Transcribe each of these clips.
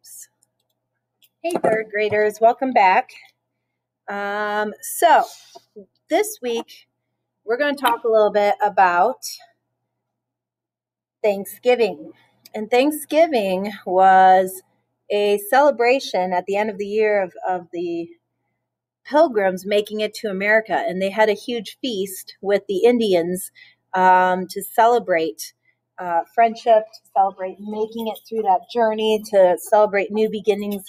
Oops. Hey, third graders, welcome back. So this week we're going to talk a little bit about Thanksgiving. And Thanksgiving was a celebration at the end of the year of the Pilgrims making it to America. And they had a huge feast with the Indians to celebrate friendship, to celebrate making it through that journey, to celebrate new beginnings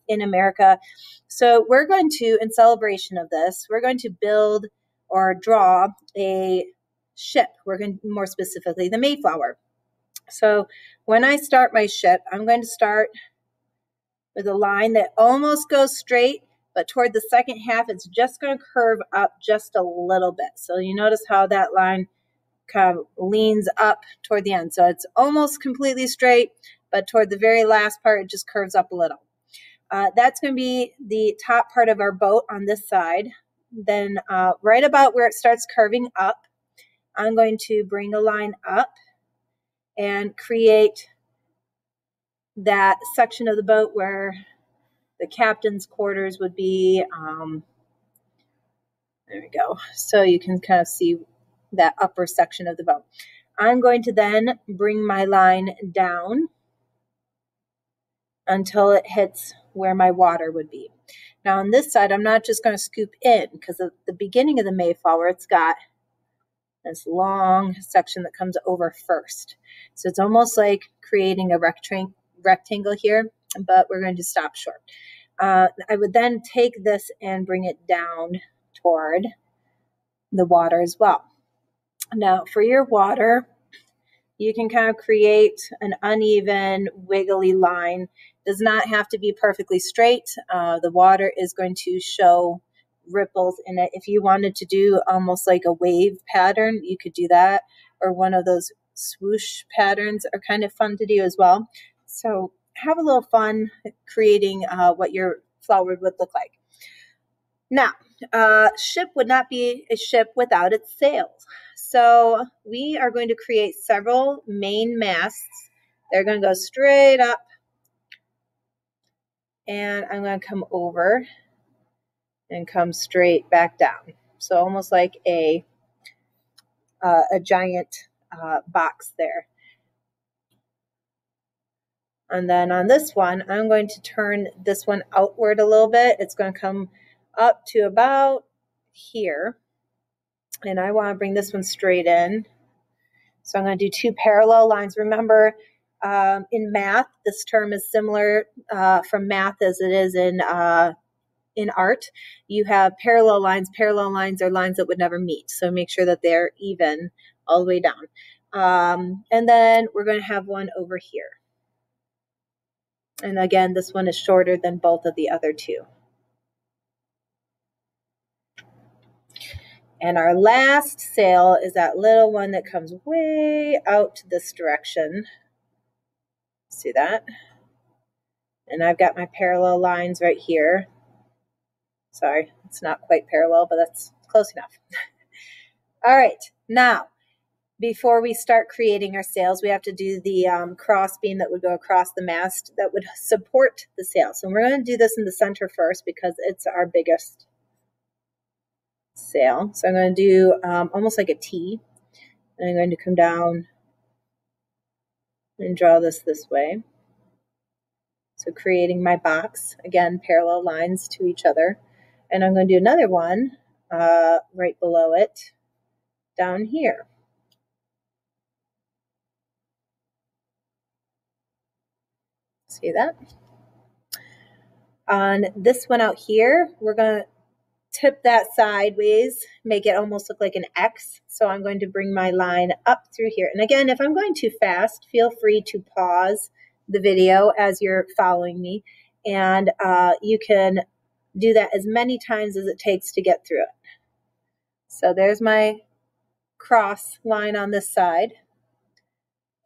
in America. So we're going to, in celebration of this, we're going to build or draw a ship. We're going to, more specifically, the Mayflower. So when I start my ship, I'm going to start with a line that almost goes straight, but toward the second half, it's just going to curve up just a little bit. So you notice how that line kind of leans up toward the end. So it's almost completely straight, but toward the very last part, it just curves up a little. That's going to be the top part of our boat on this side. Then right about where it starts curving up, I'm going to bring a line up and create that section of the boat where the captain's quarters would be. There we go. So you can kind of see that upper section of the boat. I'm going to then bring my line down until it hits where my water would be. Now on this side, I'm not just going to scoop in, because at the beginning of the Mayflower, it's got this long section that comes over first. So it's almost like creating a rectangle here, but we're going to stop short. I would then take this and bring it down toward the water as well. Now for your water, you can kind of create an uneven, wiggly line. It does not have to be perfectly straight. The water is going to show ripples in it. If you wanted to do almost like a wave pattern, you could do that. Or one of those swoosh patterns are kind of fun to do as well. So have a little fun creating what your flower would look like. Now, ship would not be a ship without its sails. So we are going to create several main masts. They're going to go straight up. And I'm going to come over and come straight back down. So almost like a giant box there. And then on this one, I'm going to turn this one outward a little bit. It's going to come up to about here. And I want to bring this one straight in. So I'm going to do two parallel lines. Remember, in math, this term is similar from math as it is in art. You have parallel lines. Parallel lines are lines that would never meet. So make sure that they're even all the way down. And then we're going to have one over here. And again, this one is shorter than both of the other two. And our last sail is that little one that comes way out to this direction. See that? And I've got my parallel lines right here. Sorry, it's not quite parallel, but that's close enough. All right, now, before we start creating our sails, we have to do the cross beam that would go across the mast that would support the sail. So we're going to do this in the center first because it's our biggest sail. So I'm going to do almost like a T. And I'm going to come down and draw this way. So creating my box, again, parallel lines to each other. And I'm going to do another one right below it down here. See that? On this one out here, we're going to tip that sideways, make it almost look like an X. So I'm going to bring my line up through here. And again, if I'm going too fast, feel free to pause the video as you're following me. And you can do that as many times as it takes to get through it. So there's my cross line on this side.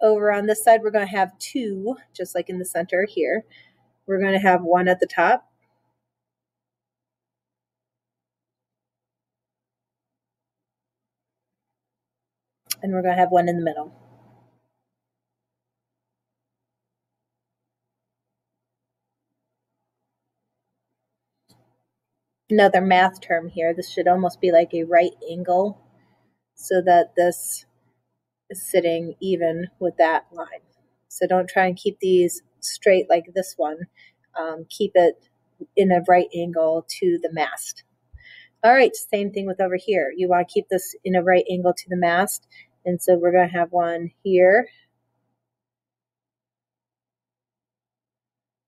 Over on this side, we're going to have two, just like in the center here. We're going to have one at the top. And we're going to have one in the middle. another math term here. This should almost be like a right angle so that this is sitting even with that line. So don't try and keep these straight like this one. Keep it in a right angle to the mast. All right, same thing with over here. You want to keep this in a right angle to the mast. And so we're going to have one here.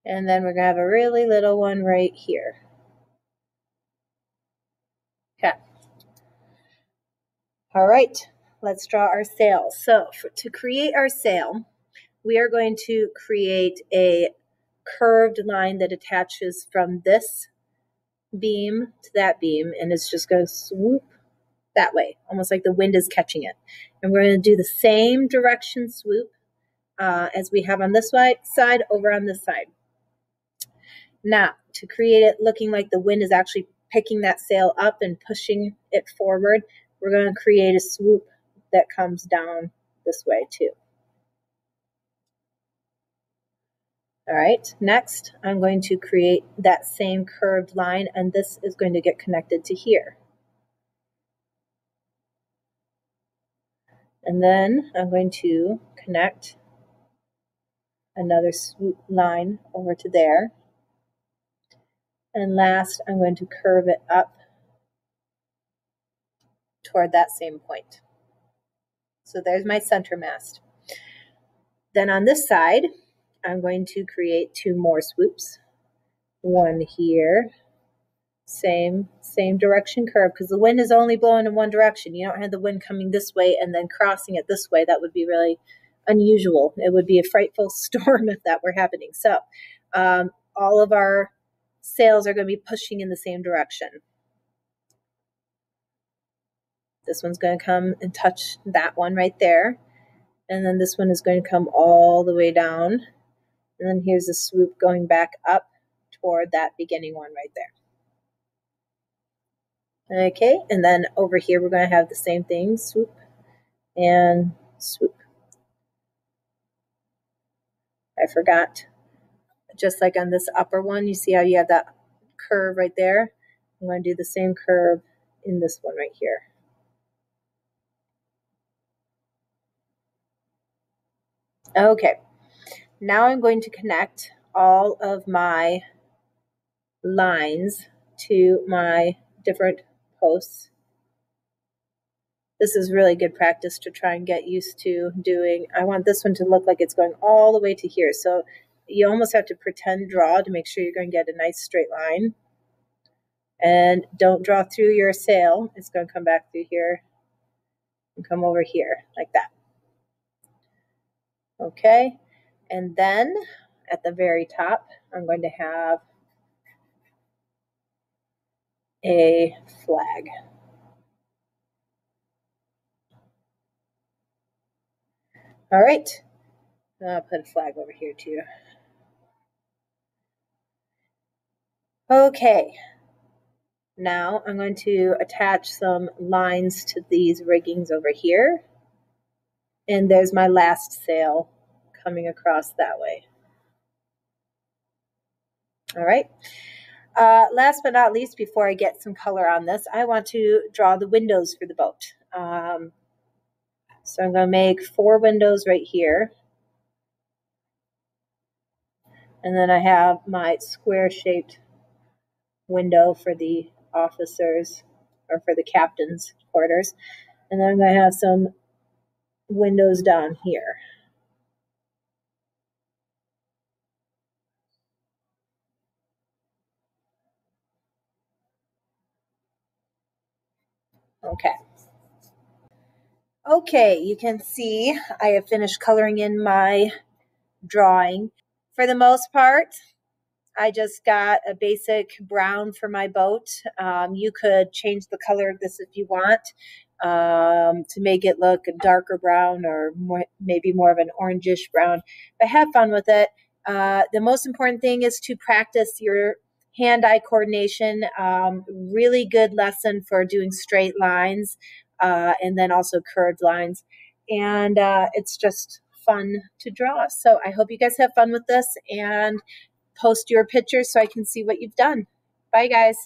And then we're going to have a really little one right here. Okay. All right, let's draw our sail. So to create our sail, we are going to create a curved line that attaches from this beam to that beam, and it's just going to swoop that way, almost like the wind is catching it. And we're going to do the same direction swoop as we have on this side over on this side. Now, to create it looking like the wind is actually picking that sail up and pushing it forward, we're going to create a swoop that comes down this way too. All right, next I'm going to create that same curved line, and this is going to get connected to here. And then I'm going to connect another swoop line over to there. And last, I'm going to curve it up toward that same point. So there's my center mast. Then on this side, I'm going to create 2 more swoops. One here, same direction curve, because the wind is only blowing in one direction. You don't have the wind coming this way and then crossing it this way. That would be really unusual. It would be a frightful storm if that were happening. So all of our sails are going to be pushing in the same direction. This one's going to come and touch that one right there. And then this one is going to come all the way down. And then here's a swoop going back up toward that beginning one right there. Okay, and then over here we're going to have the same thing, swoop and swoop. I forgot, just like on this upper one, you see how you have that curve right there? I'm going to do the same curve in this one right here. Okay, now I'm going to connect all of my lines to my different posts. This is really good practice to try and get used to doing. I want this one to look like it's going all the way to here. So you almost have to pretend draw to make sure you're going to get a nice straight line. And don't draw through your sail. It's going to come back through here and come over here like that. Okay, and then at the very top, I'm going to have a flag. All right, I'll put a flag over here too. Okay, now I'm going to attach some lines to these riggings over here. And there's my last sail coming across that way. All right. Last but not least, before I get some color on this, I want to draw the windows for the boat. So I'm going to make 4 windows right here. And then I have my square-shaped window for the officers or for the captain's quarters. And then I'm going to have some windows down here. Okay. Okay, you can see I have finished coloring in my drawing. For the most part, I just got a basic brown for my boat. You could change the color of this if you want to make it look a darker brown or maybe more of an orangish brown. But have fun with it. The most important thing is to practice your hand-eye coordination. Really good lesson for doing straight lines and then also curved lines. And it's just fun to draw. So I hope you guys have fun with this and post your pictures so I can see what you've done. Bye, guys.